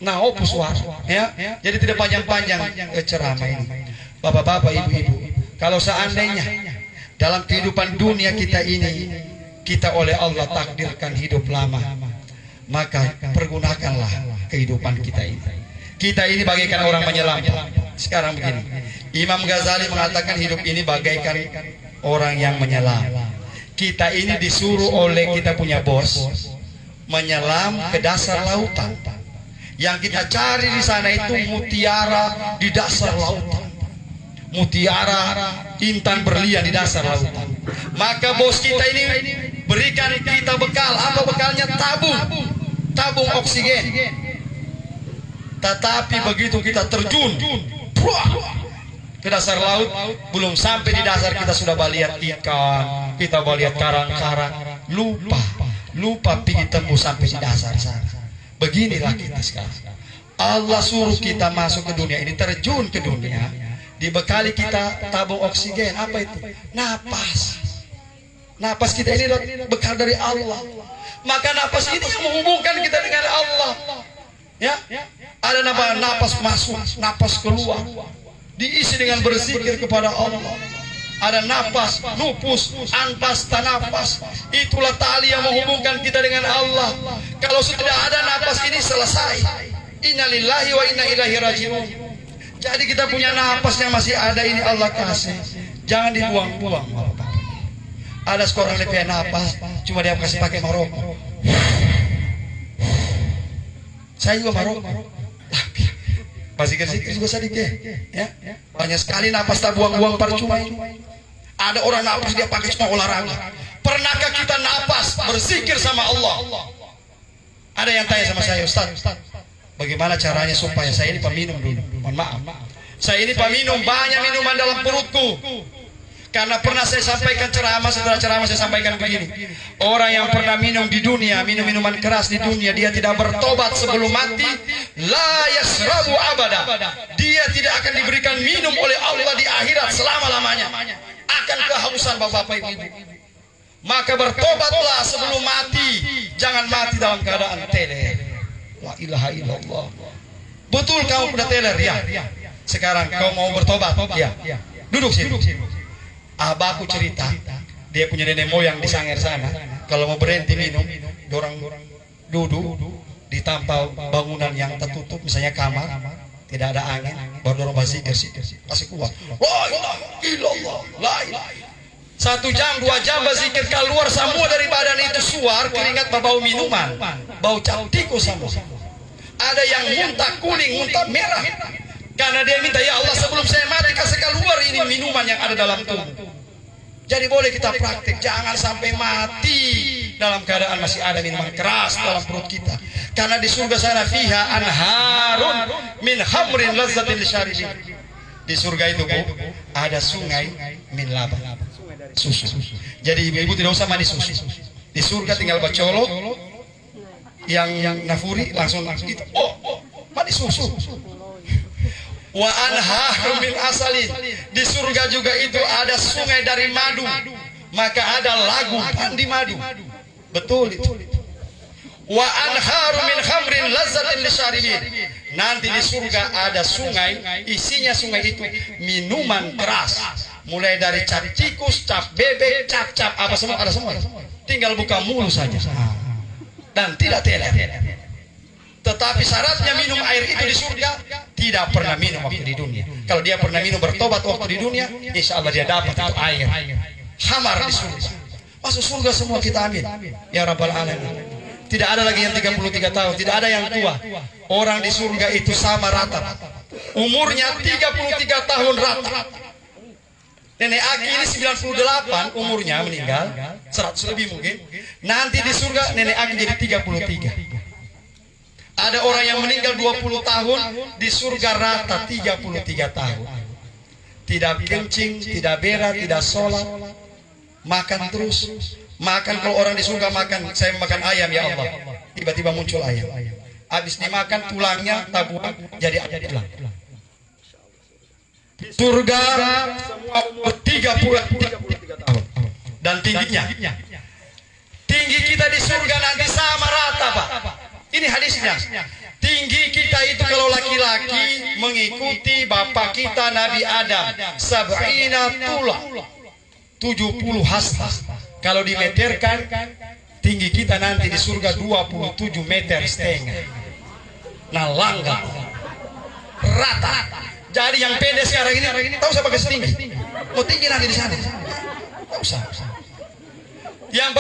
Nah opus suara ya. Jadi tidak panjang-panjang ceramah ini. Bapak-bapak, ibu-ibu, kalau seandainya dalam kehidupan dunia kita ini kita oleh Allah takdirkan hidup lama, maka pergunakanlah kehidupan kita ini. Kita ini bagaikan orang menyelam. Sekarang begini, Imam Ghazali mengatakan hidup ini bagaikan orang yang menyelam. Kita ini disuruh oleh kita punya bos menyelam ke dasar lautan. Yang kita cari di sana itu mutiara di dasar lautan. Mutiara, intan berlian di dasar lautan. Maka bos kita ini berikan kita bekal. Apa bekalnya? Tabung oksigen. Tetapi begitu kita terjun ke dasar laut, belum sampai di dasar kita sudah lihat ikan, kita lihat karang-karang, lupa pergi tembus sampai di dasar sana. Beginilah kita sekarang. Allah suruh kita masuk ke dunia ini, terjun ke dunia, dibekali kita tabung oksigen. Apa itu? Napas. Napas kita ini bekal dari Allah. Maka napas ini yang menghubungkan kita dengan Allah. Ya, ada napas masuk, napas keluar, diisi dengan berzikir kepada Allah. Ada napas, nufus, anfas, tanafas. Itulah tali yang menghubungkan kita dengan Allah. Kalau sudah ada napas ini selesai. Innalillahi wa inna ilaihi rajiun. Jadi kita punya napas yang masih ada ini Allah kasih. Jangan dibuang-buang. Ada seorang yang punya napas, cuma dia kasih pakai maroko. Saya juga maroko. Masih sedikit juga sedikit, ya. Banyak sekali napas tak buang-buang percuma ini. Ada orang napas dia pakai cuma olahraga. Pernahkah kita napas berzikir sama Allah? Ada yang tanya sama saya, Ustaz, bagaimana caranya supaya saya ini peminum dulu? Mohon maaf, saya ini peminum, banyak minuman dalam perutku. Karena pernah saya sampaikan ceramah, setelah ceramah saya sampaikan begini. Orang yang pernah minum di dunia, minum minuman keras di dunia, dia tidak bertobat sebelum mati, la yasrabu abada. Dia tidak akan diberikan minum oleh Allah di akhirat selama-lamanya. Akan kehausan bapak-bapak ibu. Maka bertobatlah sebelum mati. Jangan mati dalam keadaan teler. La ilaha illallah. Betul kamu sudah teler, ya. Sekarang kau mau bertobat, ya. Duduk sini. Abahku cerita, dia punya nenek moyang di Sangir sana. Kalau mau berhenti minum, dorang duduk di tampal bangunan yang tertutup, misalnya kamar, tidak ada angin, baru dorong berzikir, kasih kuat. La ilaha illallah, la ilaha. 1 jam, 2 jam berzikir, keluar semua dari badan itu suar, keringat berbau minuman, bau cap tikus semua. Ada yang muntah kuning, muntah merah. Karena dia minta, ya Allah sebelum saya mati kasih keluar ini minuman yang ada dalam tubuh. Jadi boleh kita praktik, jangan sampai mati dalam keadaan masih ada minuman keras dalam perut kita. Karena di surga sana fiha anharun min khamrin lazzatil syaribin. Di surga itu Bu, ada sungai min laban, susu. Jadi ibu-ibu tidak usah mandi susu. Di surga tinggal bacolok yang nafuri langsung gitu. Oh, mandi susu. Wa anhar min asalin. Di surga juga itu ada sungai dari madu. Maka ada lagu pandi madu. Betul itu. Wa anhar min khamrin lazzatin lisyaribin. Nanti di surga ada sungai, isinya sungai itu minuman keras. Mulai dari cap tikus, cap bebek, cap apa semua ada semua. Tinggal buka mulut saja. Dan tidak teler. Tetapi syaratnya minum air itu di surga tidak pernah minum waktu di dunia. Kalau dia pernah minum bertobat waktu di dunia, insya Allah dia dapat itu air hamar di surga. Masuk surga semua kita amin. Ya Rabbal Alamin. Tidak ada lagi yang 33 tahun, tidak ada yang tua. Orang di surga itu sama rata. Umurnya 33 tahun rata. Nenek Aki ini 98 umurnya meninggal, 100 lebih mungkin. Nanti di surga nenek Aki jadi 33. Ada orang yang meninggal 20 tahun, di surga rata 33 tahun. Tidak kencing, tidak berak, tidak sholat, makan terus. Makan, kalau orang di surga makan, saya makan ayam ya Allah, tiba-tiba muncul ayam. Habis dimakan tulangnya tabuhan jadi tulang. Surga semua umur 33 tahun. Dan tingginya, tinggi kita di surga nanti sama rata Pak. Ini hadisnya. Tinggi kita itu kalau laki-laki mengikuti bapak kita Nabi Adam, sab'ina tula, 70 hasta. Kalau dimeterkan, tinggi kita nanti di surga 27,5 meter. Nah, langgang rata. Jadi yang pendek sekarang ini tahu saya pakai setinggi. Mau tinggi nanti di sana. Tahu usah. Yang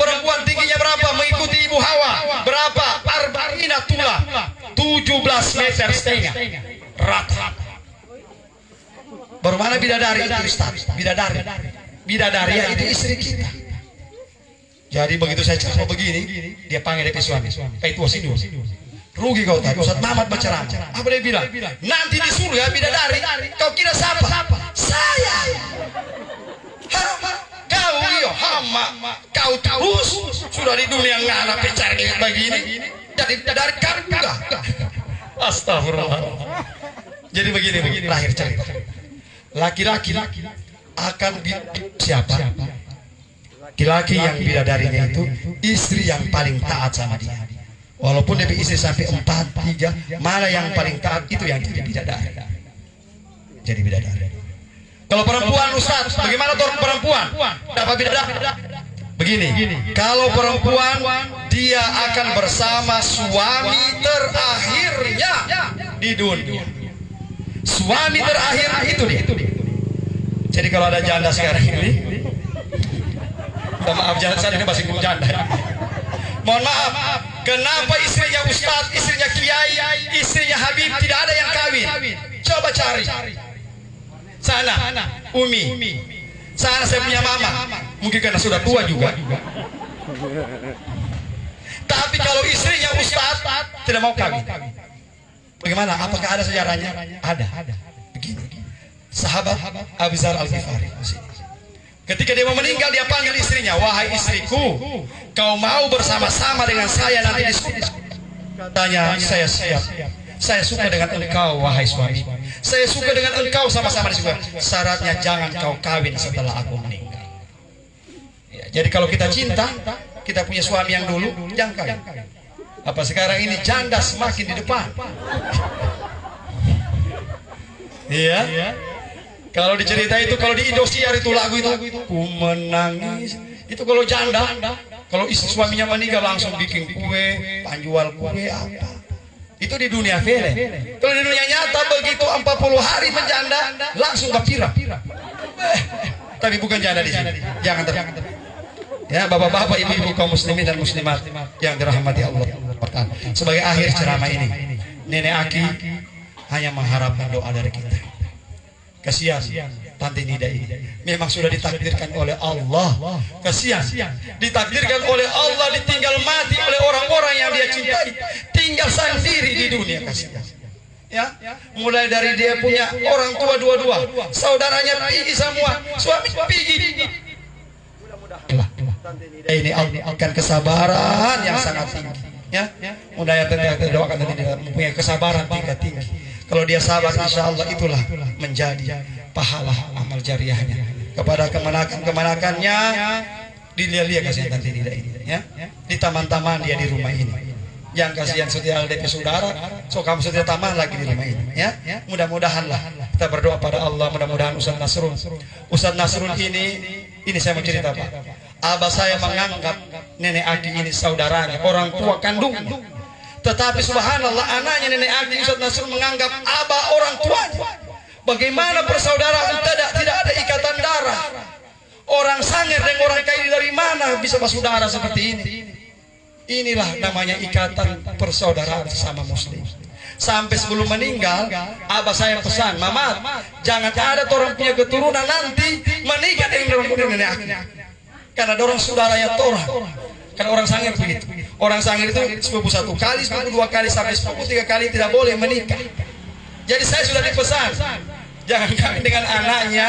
perempuan tingginya berapa? Mengikuti Ibu Hawa. Berapa? Arba'ina tula, 17,5 meter. Rata. Baru mana bidadari itu Ustaz? Bidadari ya itu istri kita. Jadi begitu saya cerita begini, dia panggil dia suami. Itu sini. Rugi kau tadi. Ustaz Mamat berceramah. Apa dia bilang? Nanti di surga bidadari. Kau kira siapa? Saya. Kau iyo hama, kau terus sudah di dunia nggak ada pecar begini, jadi dari kami juga. Astagfirullah. Jadi begini terakhir cerita. Laki-laki akan siapa? Laki-laki yang bidadarinya itu istri yang paling taat sama dia. Walaupun dia istri sampai 4, 3, mana yang paling taat itu yang jadi bidadari. Jadi bidadari. Kalau perempuan Ustaz, bagaimana tuh perempuan dapat bidadari? Begini, kalau perempuan dia akan bersama suami terakhirnya di dunia. Suami terakhir itu dia. Jadi kalau ada janda sekarang ini, maaf janda ini masih belum janda. Mohon maaf, kenapa istrinya Ustaz, istrinya Kiai, istrinya Habib tidak ada yang kawin? Coba cari. Sana, Umi. Sana saya punya mama. Mungkin karena sudah tua juga. Tapi kalau istrinya Ustaz tidak mau kawin, bagaimana? Apakah ada sejarahnya? Ada. Begini. Sahabat Abu Dzar Al-Ghifari. Ketika dia mau meninggal, dia panggil istrinya, wahai istriku, kau mau bersama-sama dengan saya nanti di surga? Katanya, saya siap. Saya suka dengan engkau, wahai suami. Saya suka dengan engkau sama-sama di surga. Syaratnya jangan kau kawin setelah aku meninggal. Ya, jadi kalau kita cinta, kita punya suami yang dulu, jangan kawin. Apa sekarang ini janda semakin di depan? Iya. Kalau dicerita itu, kalau di Indosiar itu lagu itu, ku menangis. Itu kalau janda, kalau istri suaminya meninggal langsung bikin kue, panjual kue apa. Itu di dunia film. Kalau di dunia nyata begitu 40 hari menjanda, langsung gapira. Tapi bukan janda di sini. Jangan terjadi. Ya, bapak-bapak, ibu-ibu kaum muslimin dan muslimat yang dirahmati Allah. Sebagai akhir ceramah ini, Nenek Aki hanya mengharapkan doa dari kita. Kasihan Tante Nida ini memang sudah ditakdirkan oleh Allah. Kasihan ditakdirkan oleh Allah ditinggal mati oleh orang-orang yang dia cintai, tinggal sendiri di dunia. Kasihan ya, mulai dari dia punya orang tua dua-dua, saudaranya pergi semua, suami pergi. Ini akan kesabaran yang sangat tinggi ya. Mudah-mudahan kita doakan Tante Nida mempunyai kesabaran tinggi. Kalau dia sabar, insya Allah itulah menjadi pahala amal jariahnya. Kepada kemanakannya dilihat-lihat kasihan Tante Nida ini ya. Di taman-taman dia di rumah ini. Yang kasihan setia LDP saudara, so kamu setia taman lagi di rumah ini ya. Mudah-mudahanlah kita berdoa pada Allah, mudah-mudahan Ustaz Nasrul ini saya mau cerita Pak. Abah saya menganggap Nenek Aki ini saudaranya, orang tua kandungnya. Tetapi subhanallah, anaknya Nenek Aki, Ustaz Nasrul, menganggap abah orang tuanya. Bagaimana persaudaraan tidak ada ikatan darah? Orang Sangir dengan orang Kaili dari mana bisa bersaudara seperti ini? Inilah namanya ikatan persaudaraan sesama muslim. Sampai sebelum meninggal, abah saya pesan, Mama, jangan ada orang punya keturunan nanti menikah dengan Nenek Aki. Karena orang saudaranya torang. Karena orang Sangir begitu. Orang Sangir itu sepupu 1 kali, sepupu 2 kali, sampai sepupu 3 kali tidak boleh menikah. Jadi saya sudah dipesan, jangan kawin dengan anaknya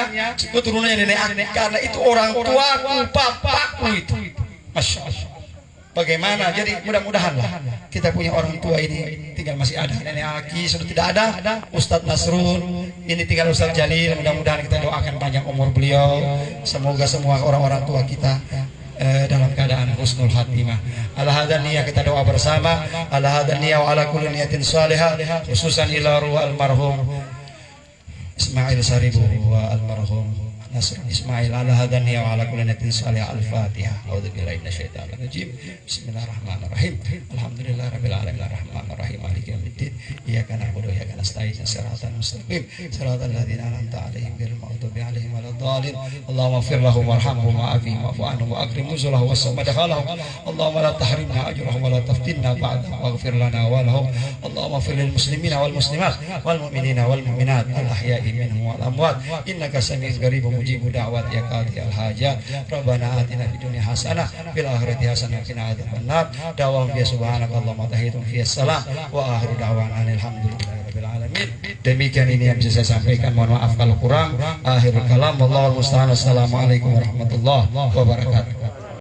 keturunannya Nenek Aki, karena itu orang tuaku, papaku itu. Masya Allah. Bagaimana? Jadi mudah-mudahanlah kita punya orang tua ini tinggal masih ada. Nenek Aki sudah tidak ada, Ustadz Nasrul ini tinggal Ustadz Jalil. Mudah-mudahan kita doakan panjang umur beliau. Semoga semua orang-orang tua kita dalam keadaan husnul khatimah. Ala hadan niyah, kita doa bersama. Ala hadan niyah wa ala kulli niyatin salihah, khususan ila ruh almarhum Ismail Saribu wa almarhum Nasr Ismail. Ala hadan niyah wa ala kulli niyatin salihah. Al-Fatihah. A'udzubillahi minasyaitonir rajim. Bismillahirrahmanirrahim. Alhamdulillahirabbil alamin arrahmanir rahim maliki yaumiddin. Iyyaka na'budu wa iyyaka nasta'in. Shiratal mustaqim. Shiratal ladzina an'amta 'alaihim ghairil maghdubi 'alaihim waladdallin. Allahumma ighfir lahum warhamhum wa'afihim wa'fu anhum wa akrim nuzulahum wasma dakhalahum. Allahumma la tahrimna ajrahum wa la taftinna ba'dahum waghfir lana wa lahum. Allahumma ighfir lil muslimina wal muslimat wal mu'minina wal mu'minat al ahya'i minhum wal amwat innaka sami'un qaribun mujibu da'wat ya qadi al hajat. Rabbana atina fid dunya hasanah fil akhirati hasanah wa qina adzabannar. Da'wahum fi subhanakallahumma tahiyatun fi salam wa akhiru da'wana alhamdulillahirabbil alamin. Demikian ini yang bisa saya sampaikan, mohon maaf kalau kurang. Akhirul kalam, wallahul musta'an. Assalamualaikum warahmatullahi wabarakatuh.